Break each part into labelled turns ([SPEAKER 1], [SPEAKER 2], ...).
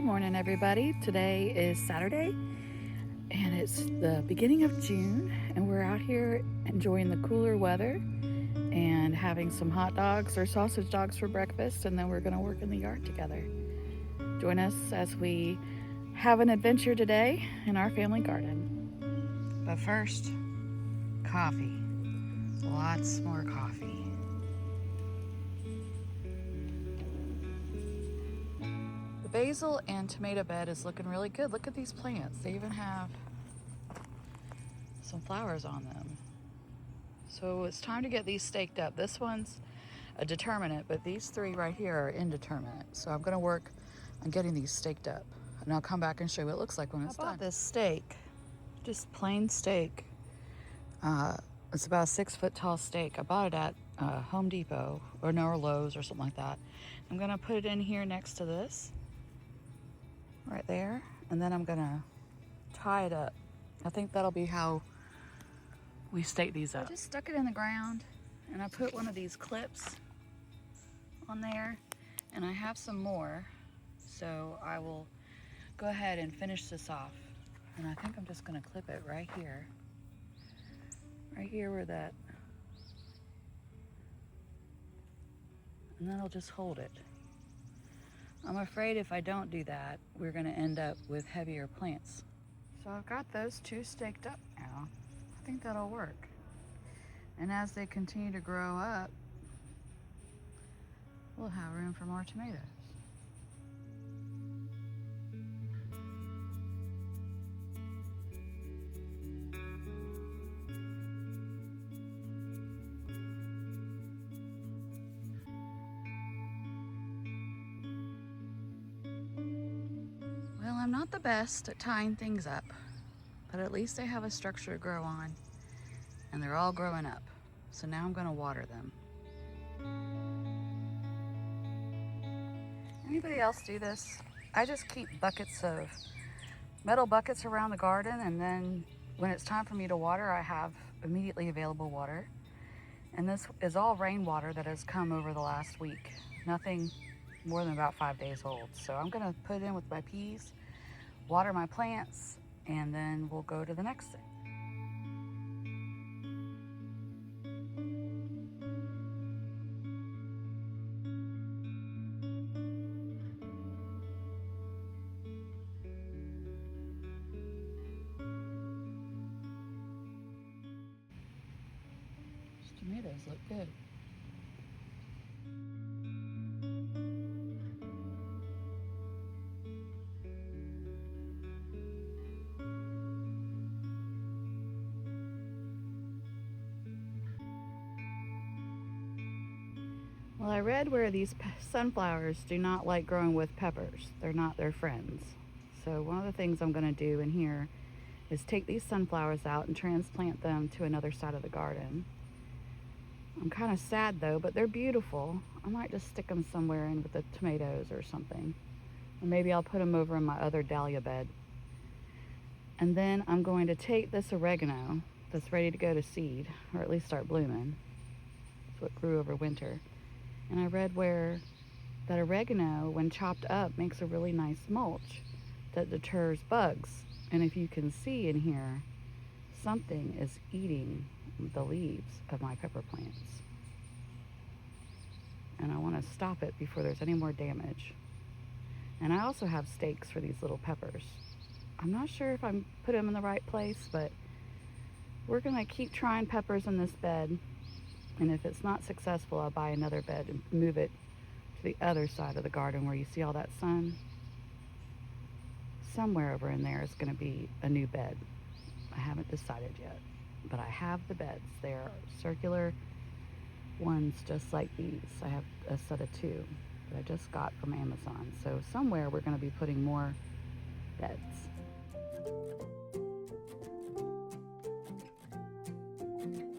[SPEAKER 1] Good morning, everybody. Today is Saturday and it's the beginning of June, and we're out here enjoying the cooler weather and having some hot dogs or sausage dogs for breakfast, and then we're going to work in the yard together. Join us as we have an adventure today in our family garden. But first, coffee. Lots more coffee. The basil and tomato bed is looking really good. Look at these plants. They even have some flowers on them. So it's time to get these staked up. This one's a determinate, but these three right here are indeterminate. So I'm gonna work on getting these staked up, and I'll come back and show you what it looks like when it's done. I bought this stake, just plain stake. It's about a 6 foot tall stake. I bought it at Home Depot or Lowe's or something like that. I'm gonna put it in here next to this, right there, and then I'm gonna tie it up. I think that'll be how we stake these up. I just stuck it in the ground, and I put one of these clips on there, and I have some more, so I will go ahead and finish this off. And I think I'm just gonna clip it right here where that, and that'll just hold it. I'm afraid if I don't do that, we're gonna end up with heavier plants. So I've got those two staked up now. I think that'll work. And as they continue to grow up, we'll have room for more tomatoes. Well, I'm not the best at tying things up, but at least they have a structure to grow on, and they're all growing up. So now I'm gonna water them. Anybody else do this? I just keep metal buckets around the garden, and then when it's time for me to water, I have immediately available water. And this is all rainwater that has come over the last week. Nothing more than about 5 days old. So I'm gonna put it in with my peas, water my plants, and then we'll go to the next thing. These tomatoes look good. Well, I read where these sunflowers do not like growing with peppers. They're not their friends. So one of the things I'm going to do in here is take these sunflowers out and transplant them to another side of the garden. I'm kind of sad though, but they're beautiful. I might just stick them somewhere in with the tomatoes or something. Or maybe I'll put them over in my other dahlia bed. And then I'm going to take this oregano that's ready to go to seed, or at least start blooming. It's what grew over winter. And I read where that oregano, when chopped up, makes a really nice mulch that deters bugs. And if you can see in here, something is eating the leaves of my pepper plants. And I want to stop it before there's any more damage. And I also have stakes for these little peppers. I'm not sure if I'm put them in the right place, but we're gonna keep trying peppers in this bed. And if it's not successful, I'll buy another bed and move it to the other side of the garden where you see all that sun. Somewhere over in there is going to be a new bed. I haven't decided yet, but I have the beds. They are circular ones just like these. I have a set of 2 that I just got from Amazon. So somewhere we're going to be putting more beds.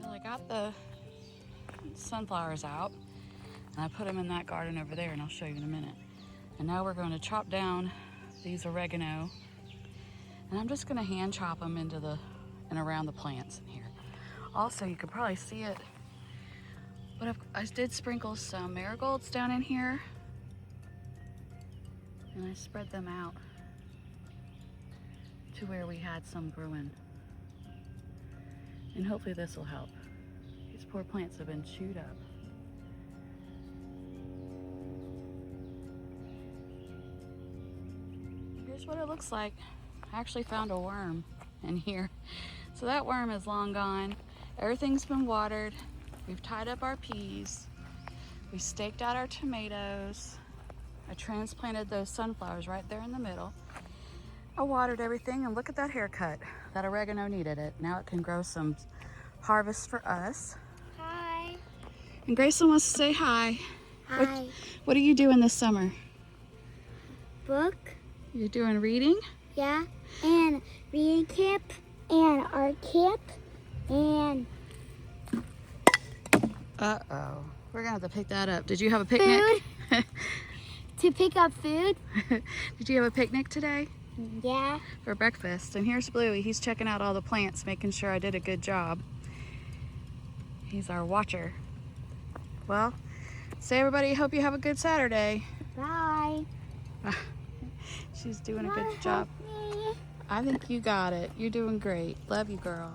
[SPEAKER 1] Well, I got the sunflowers out, and I put them in that garden over there, and I'll show you in a minute. And now we're going to chop down these oregano, and I'm just going to hand chop them into and around the plants in here. Also, you can probably see it, but I did sprinkle some marigolds down in here, And I spread them out to where we had some growing. And hopefully this will help. These poor plants have been chewed up. Here's what it looks like. I actually found a worm in here. So that worm is long gone. Everything's been watered. We've tied up our peas. We staked out our tomatoes. I transplanted those sunflowers right there in the middle. I watered everything, and look at that haircut. That oregano needed it. Now it can grow some harvest for us.
[SPEAKER 2] Hi.
[SPEAKER 1] And Gracelyn wants to say hi.
[SPEAKER 2] Hi.
[SPEAKER 1] What are you doing this summer?
[SPEAKER 2] Book.
[SPEAKER 1] You're doing reading?
[SPEAKER 2] Yeah. And reading camp. And art camp. And
[SPEAKER 1] uh-oh. We're gonna have to pick that up. Did you have a picnic?
[SPEAKER 2] food. To pick up food.
[SPEAKER 1] Did you have a picnic today?
[SPEAKER 2] Yeah.
[SPEAKER 1] For breakfast. And here's Bluey. He's checking out all the plants, making sure I did a good job. He's our watcher. Well, say everybody, hope you have a good Saturday.
[SPEAKER 2] Bye.
[SPEAKER 1] She's doing a good job.
[SPEAKER 2] Me.
[SPEAKER 1] I think you got it. You're doing great. Love you, girl.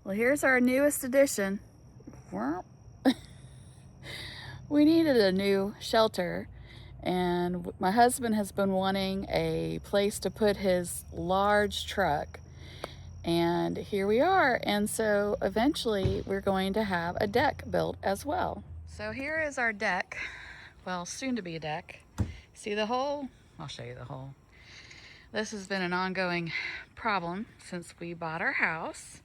[SPEAKER 1] Well, here's our newest addition. We needed a new shelter, and my husband has been wanting a place to put his large truck, and here we are. And so eventually we're going to have a deck built as well. So here is our deck, well, soon to be a deck. See the hole? I'll show you the hole. This has been an ongoing problem since we bought our house.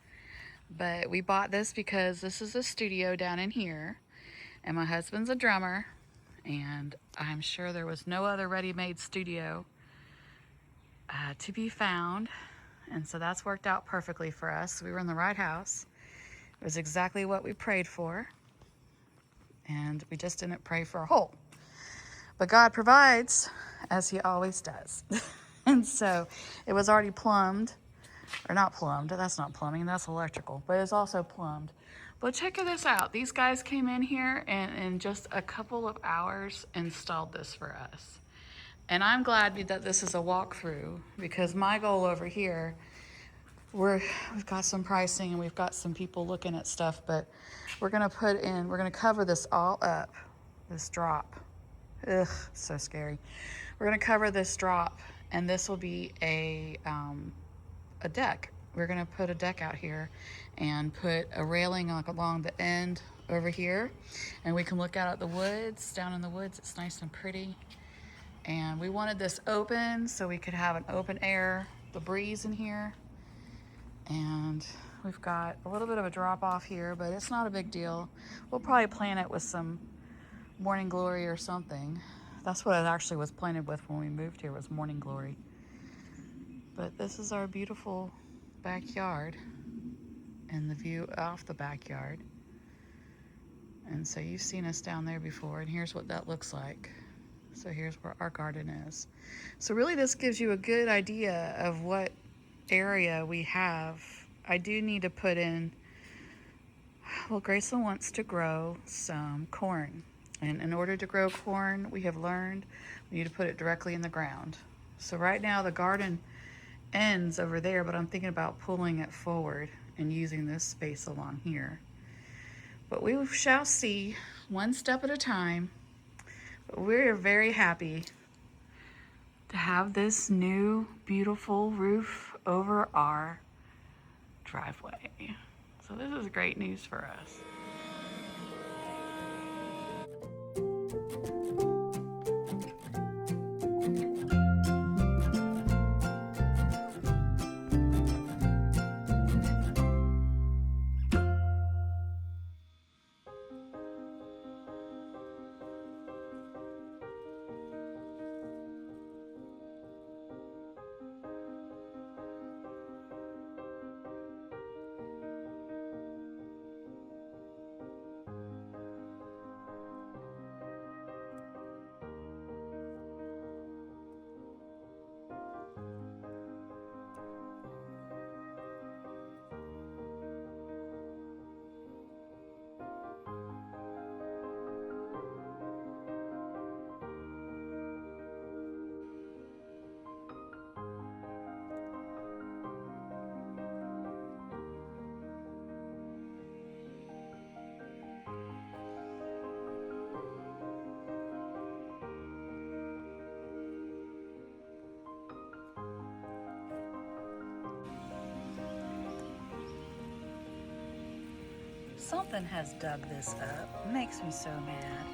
[SPEAKER 1] But we bought this because this is a studio down in here, and my husband's a drummer, and I'm sure there was no other ready-made studio to be found, and so that's worked out perfectly for us. We were in the right house. It was exactly what we prayed for, and we just didn't pray for a hole. But God provides, as he always does. And so it was already plumbed. Or not plumbed, that's not plumbing, that's electrical, but it's also plumbed. But check this out. These guys came in here and in just a couple of hours installed this for us. And I'm glad that this is a walkthrough, because my goal over here, we've got some pricing and we've got some people looking at stuff, but we're gonna cover this all up, this drop. Ugh, so scary. We're gonna cover this drop, and this will be a deck. We're gonna put a deck out here and put a railing along the end over here, and we can look out at the woods. Down in the woods, it's nice and pretty. And we wanted this open so we could have an open air, the breeze in here. And we've got a little bit of a drop off here, but it's not a big deal. We'll probably plant it with some morning glory or something. That's what it actually was planted with when we moved here, was morning glory. But this is our beautiful backyard and the view off the backyard. And so you've seen us down there before, and here's what that looks like. So here's where our garden is. So really this gives you a good idea of what area we have. I do need to put in, well, Gracelyn wants to grow some corn. And in order to grow corn, we have learned we need to put it directly in the ground. So right now the garden ends over there, but I'm thinking about pulling it forward and using this space along here. But we shall see, one step at a time. But we're very happy to have this new beautiful roof over our driveway. So this is great news for us. Something has dug this up. It makes me so mad.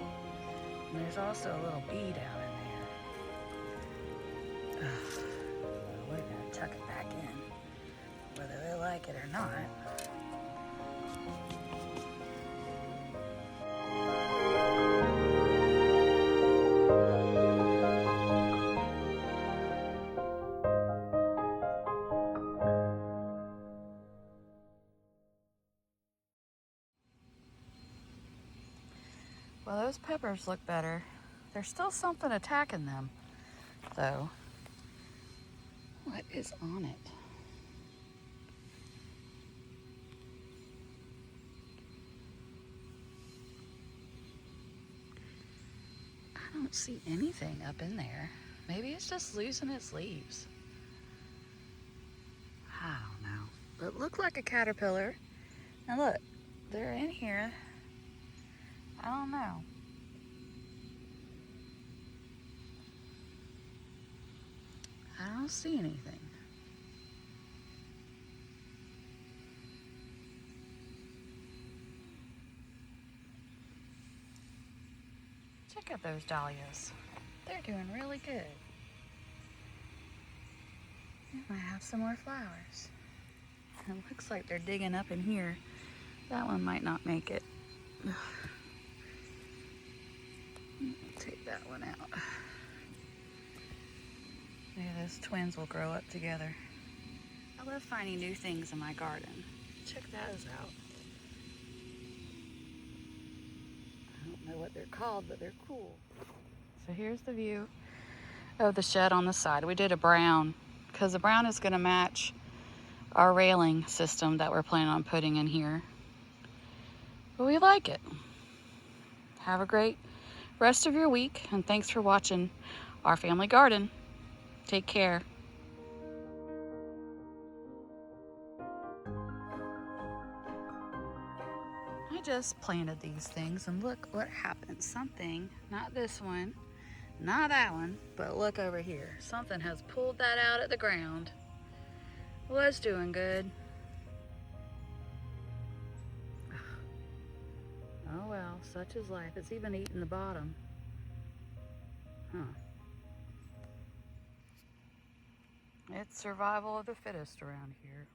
[SPEAKER 1] And there's also a little bee down in there. Ugh. Well, we're gonna tuck it back in, whether they like it or not. Well, those peppers look better. There's still something attacking them, though. What is on it? I don't see anything up in there. Maybe it's just losing its leaves. I don't know. But it looked like a caterpillar. Now look, they're in here. I don't know. I don't see anything. Check out those dahlias. They're doing really good. They might have some more flowers. It looks like they're digging up in here. That one might not make it. Take that one out. Maybe those twins will grow up together. I love finding new things in my garden. Check those out. I don't know what they're called, but they're cool. So here's the view of the shed on the side. We did a brown because the brown is going to match our railing system that we're planning on putting in here. But we like it. Have a great rest of your week, and thanks for watching our family garden. Take care. I just planted these things and look what happened. Something, not this one, not that one, but look over here. Something has pulled that out of the ground. Was doing good. Oh well, such is life. It's even eating the bottom. Huh. It's survival of the fittest around here.